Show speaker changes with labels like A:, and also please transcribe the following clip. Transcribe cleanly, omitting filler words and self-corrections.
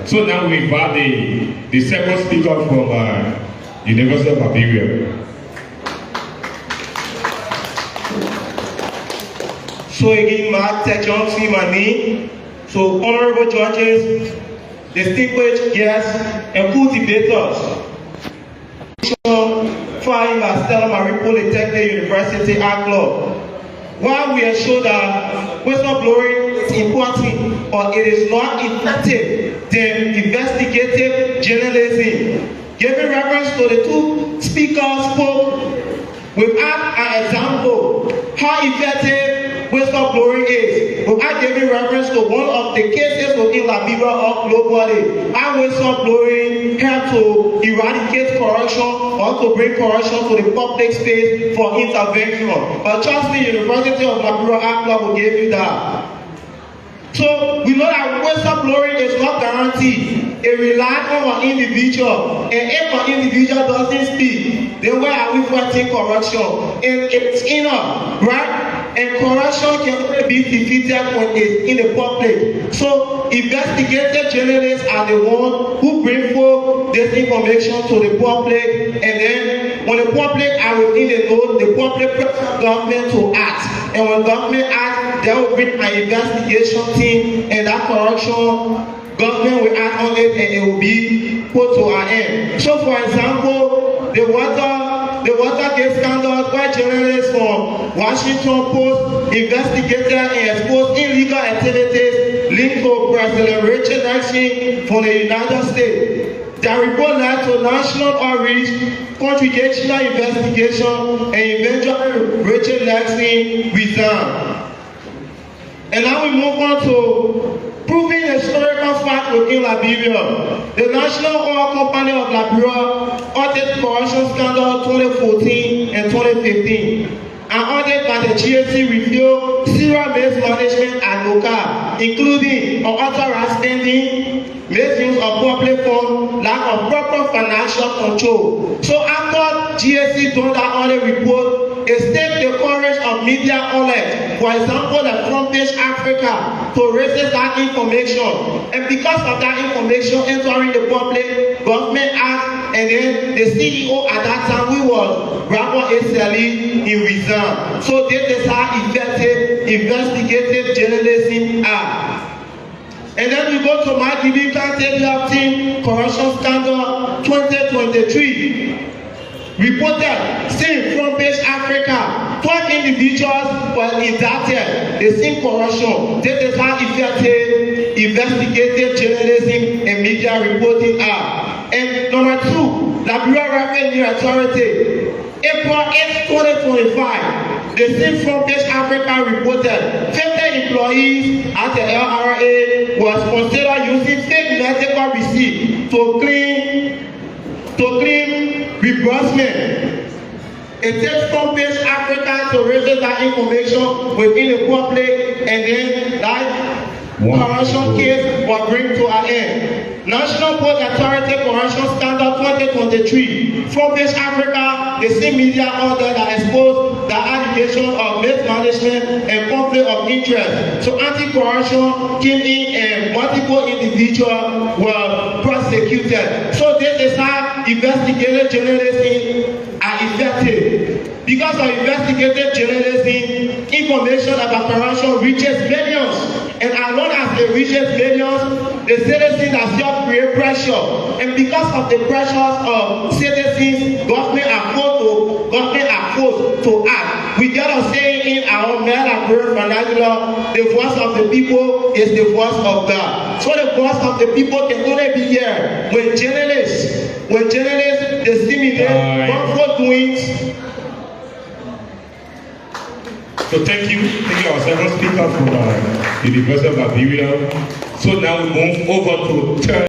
A: So now we invite the second speaker from University of Liberia.
B: So again, Mark John C. my name. So honorable judges, distinguished guests, and co-debaters. Flying at Stella Marie Polytechnic University Art Club. While we ensure that whistleblowing is important, but it is not effective than investigative journalism. Giving reference to the two speakers spoke, without an example how effective whistleblowing is, without giving reference to one of the cases within Liberia or globally, how whistleblowing helps to eradicate corruption or to bring corruption to the public space for intervention. But trust me, University of Liberia Art Club will give you that. So we know that whistleblowing is not guaranteed. It relies on an individual, and if an individual doesn't speak, then where are we fighting corruption? And it's inner, right? And corruption can only be defeated when it's in the public. So investigative journalists are the ones who bring forth this information to the public, and then when the public are within the know, the public pressure government to act. And when government acts, there will be an investigation team, and that corruption government will act on it, and it will be put to an end. So for example, the Watergate scandal, where journalists from Washington Post investigated and exposed illegal activities linked to President Richard Nixon from the United States. The report led to national outreach, congregational investigation, and eventually Richard Nixon resigned. And now we move on to proving historical fact within Liberia. The National Oil Company of Liberia audit corruption scandal 2014 and 2015. An audit by the GSC revealed serious mismanagement at local, including unauthorized spending, misuse of public funds, lack of proper financial control. So after GSC done that audit report, it takes the courage of media outlets, for example the Front Page Africa, to raise that information. And because of that information entering the public, government act, and then the CEO at that time, we was Bravo Eseli, he resigned. So this is how effective investigative journalism are. And then we go to my TV Can't Team Corruption Scandal 2023. Reported, seen Front Page Africa, 12 individuals were indicted, the same corruption. This is how effective investigative journalism and media reporting are. And number two, Liberia Revenue Authority, April 8, 2025, the same Front Page Africa reported 50 employees at the LRA was considered using fake medical receipts to claim reimbursement. It takes Front Page Africa to raise that information within the public, and then that corruption case will bring to an end. National Port Authority Corruption Scandal 2023. Front Page Africa, the same media outlet that exposed the allegation of mismanagement and conflict of interest. So anti-corruption came in and multiple individuals were prosecuted. So this is how investigative journalism are effective. Because of investigative journalism, information about corruption reaches millions. And as long as it reaches millions, the citizens are still create pressure. And because of the pressures of citizens, government are forced to act. We gotta say in our Liberia vernacular, the voice of the people is the voice of God. So the voice of the people can only be here when journalists disseminate wrongful doings.
A: So thank you our second speaker from the University of Liberia. So now we move over to third.